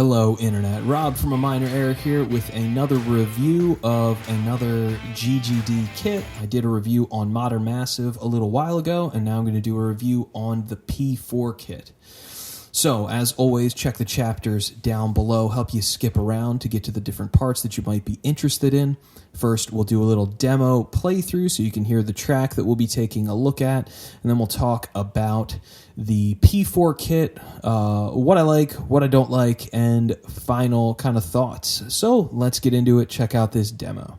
Hello Internet, Rob from A Minor Error here with another review of another GGD kit. I did a review on Modern Massive a little while ago, and now I'm going to do a review on the P4 kit. So, as always, check the chapters down below, help you skip around to get to the different parts that you might be interested in. First, we'll do a little demo playthrough so you can hear the track that we'll be taking a look at, and then we'll talk about the P4 kit, what I like, what I don't like, and final kind of thoughts. So, let's get into it. Check out this demo.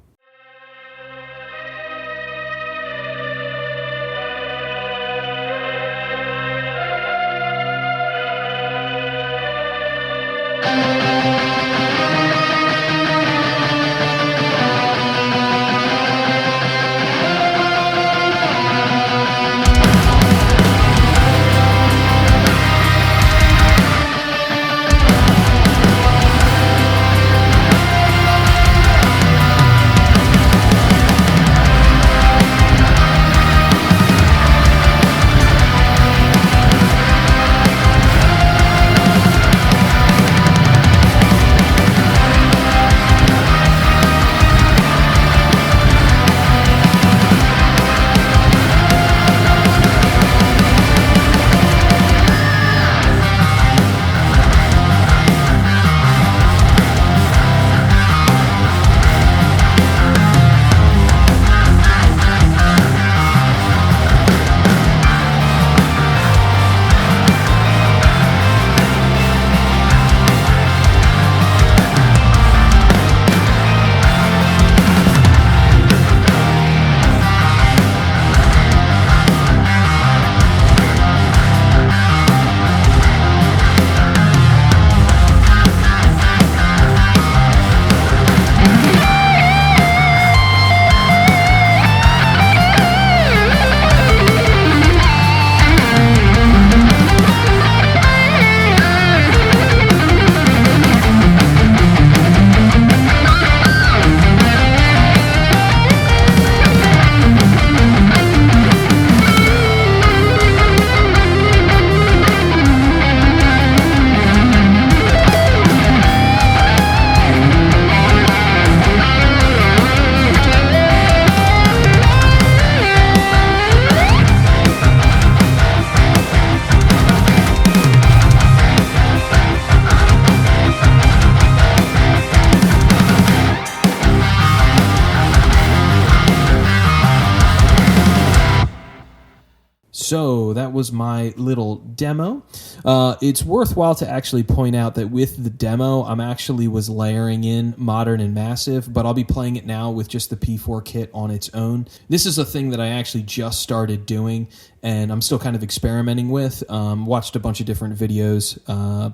So that was my little demo. It's worthwhile to actually point out that with the demo, I'm actually was layering in Modern and Massive, but I'll be playing it now with just the P4 kit on its own. This is a thing that I actually just started doing, and I'm still kind of experimenting with. Watched a bunch of different videos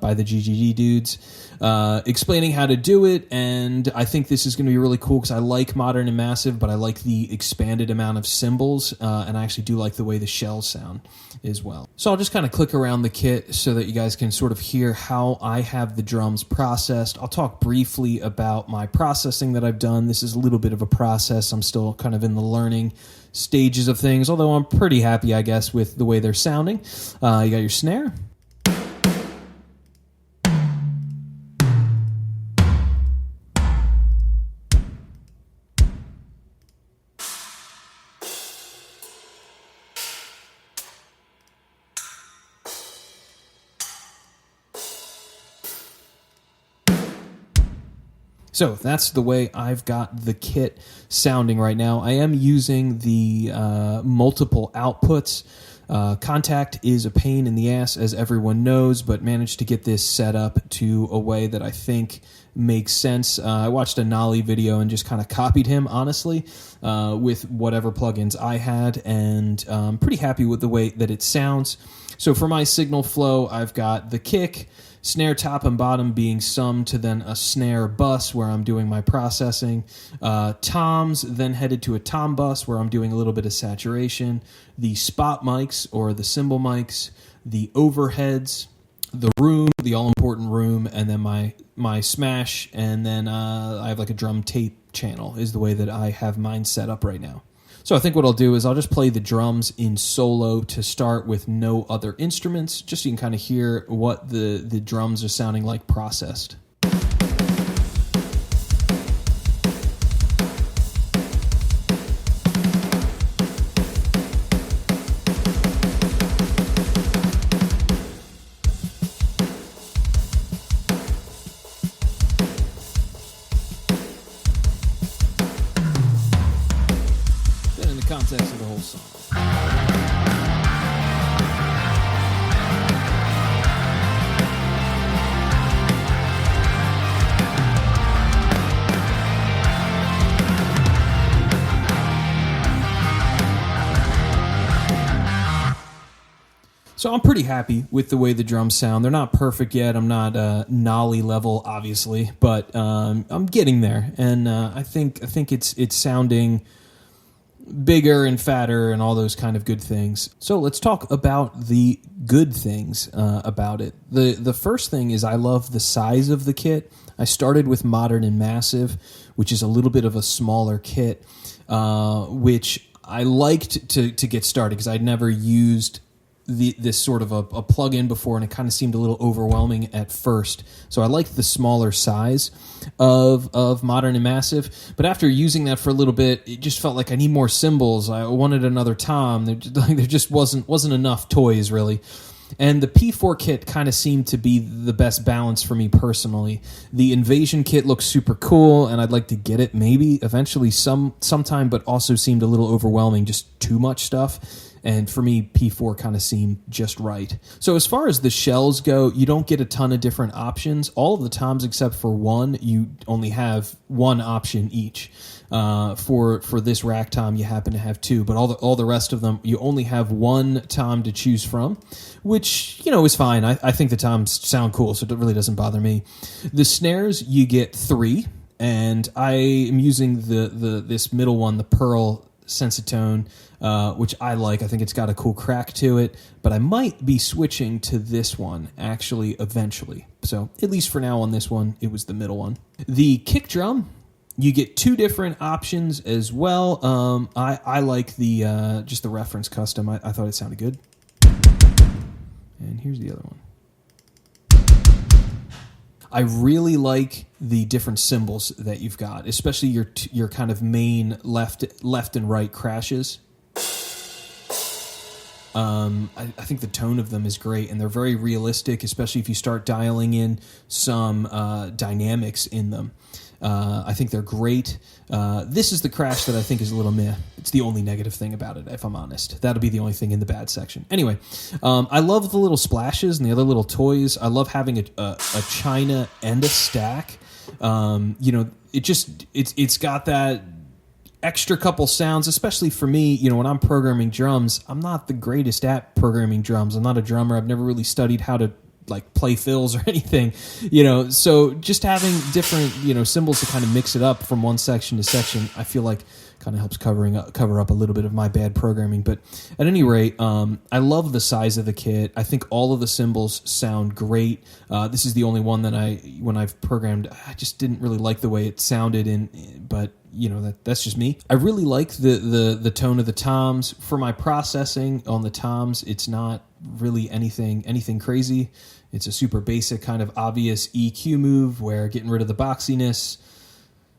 by the GGD dudes explaining how to do it, and I think this is going to be really cool because I like Modern and Massive, but I like the expanded amount of cymbals, and I actually do like the way the shells sound as well. So I'll just kind of click around the kit so that you guys can sort of hear how I have the drums processed. I'll talk briefly about my processing that I've done. This is a little bit of a process. I'm still kind of in the learning stages of things, although I'm pretty happy, I guess, with the way they're sounding. You got your snare. So that's the way I've got the kit sounding right now. I am using the multiple outputs. Contact is a pain in the ass, as everyone knows, but managed to get this set up to a way that I think makes sense. I watched a Nolly video and just kind of copied him, honestly, with whatever plugins I had, and I'm pretty happy with the way that it sounds. So for my signal flow, I've got the kick, snare top and bottom being summed to then a snare bus where I'm doing my processing. Toms then headed to a tom bus where I'm doing a little bit of saturation. The spot mics or the cymbal mics, the overheads, the room, the all-important room, and then my smash, and then I have like a drum tape channel is the way that I have mine set up right now. So I think what I'll do is I'll just play the drums in solo to start with no other instruments, just so you can kind of hear what the drums are sounding like processed. Context of the whole song. So I'm pretty happy with the way the drums sound. They're not perfect yet. I'm not Nolly level, obviously, but I'm getting there, and I think it's sounding bigger and fatter and all those kind of good things. So let's talk about the good things about it. The first thing is I love the size of the kit. I started with Modern and Massive, which is a little bit of a smaller kit, which I liked to get started because I'd never used this sort of a plug-in before, and it kind of seemed a little overwhelming at first. So I liked the smaller size of Modern and Massive, but after using that for a little bit, it just felt like I need more cymbals. I wanted another tom. There just wasn't enough toys, really. And the P4 kit kind of seemed to be the best balance for me personally. The Invasion kit looks super cool, and I'd like to get it maybe eventually sometime, but also seemed a little overwhelming, just too much stuff. And for me, P4 kind of seemed just right. So as far as the shells go, you don't get a ton of different options. All of the toms except for one, you only have one option each. For this rack tom, you happen to have two, but all the rest of them, you only have one tom to choose from, which, is fine. I think the toms sound cool, so it really doesn't bother me. The snares, you get three, and I am using this middle one, the Pearl Sensitone, which I like. I think it's got a cool crack to it, but I might be switching to this one actually eventually. So at least for now on this one, it was the middle one. The kick drum, you get two different options as well. I like the just the reference custom. I thought it sounded good. And here's the other one. I really like the different cymbals that you've got, especially your kind of main left and right crashes. I think the tone of them is great, and they're very realistic, especially if you start dialing in some dynamics in them. I think they're great. This is the crash that I think is a little meh. It's the only negative thing about it, if I'm honest. That'll be the only thing in the bad section. Anyway, I love the little splashes and the other little toys. I love having a china and a stack. It's got that extra couple sounds, especially for me, when I'm programming drums. I'm not the greatest at programming drums. I'm not a drummer. I've never really studied how to play fills or anything, so just having different, cymbals to kind of mix it up from one section to section, I feel like kind of helps cover up a little bit of my bad programming. But at any rate, I love the size of the kit. I think all of the cymbals sound great. This is the only one that when I've programmed, I just didn't really like the way it sounded, but that's just me. I really like the tone of the toms. For my processing on the toms, it's not really anything crazy. It's a super basic kind of obvious EQ move where getting rid of the boxiness,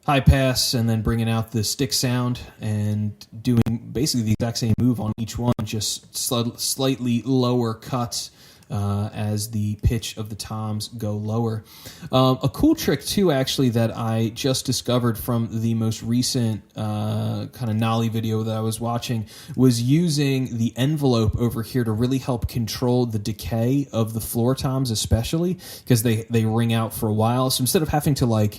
high pass, and then bringing out the stick sound and doing basically the exact same move on each one, just slightly lower cuts as the pitch of the toms go lower. A cool trick, too, actually, that I just discovered from the most recent kind of Nolly video that I was watching was using the envelope over here to really help control the decay of the floor toms, especially because they ring out for a while. So instead of having to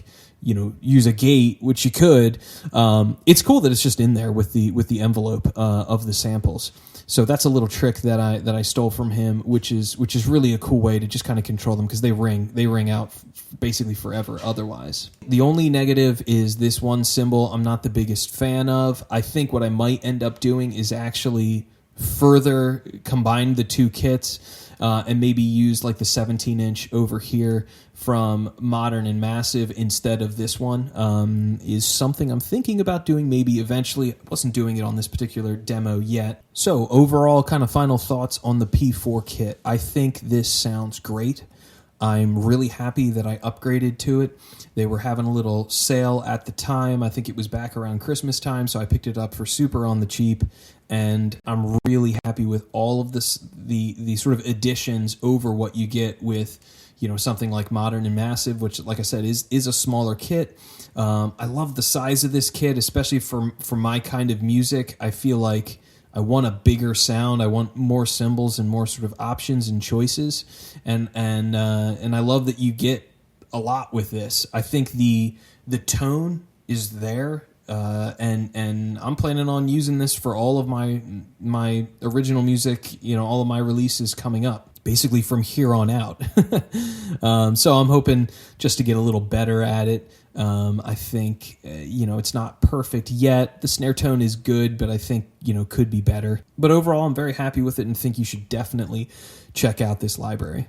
use a gate, which you could, it's cool that it's just in there with the envelope of the samples. So that's a little trick that I stole from him, which is really a cool way to just kind of control them because they ring out basically forever otherwise. The only negative is this one cymbal I'm not the biggest fan of. I think what I might end up doing is actually further combine the two kits. and maybe use like the 17-inch over here from Modern and Massive instead of this one, is something I'm thinking about doing maybe eventually. I wasn't doing it on this particular demo yet. So overall, kind of final thoughts on the P4 kit. I think this sounds great. I'm really happy that I upgraded to it. They were having a little sale at the time. I think it was back around Christmas time, so I picked it up for super on the cheap, and I'm really happy with all of this, the sort of additions over what you get with, you know, something like Modern and Massive, which, like I said, is a smaller kit. I love the size of this kit, especially for my kind of music. I feel like I want a bigger sound. I want more cymbals and more sort of options and choices, and I love that you get a lot with this. I think the tone is there, and I'm planning on using this for all of my original music. You know, all of my releases coming up, basically from here on out. So I'm hoping just to get a little better at it. I think, you know, it's not perfect yet. The snare tone is good, but I think, you know, could be better. But overall, I'm very happy with it and think you should definitely check out this library.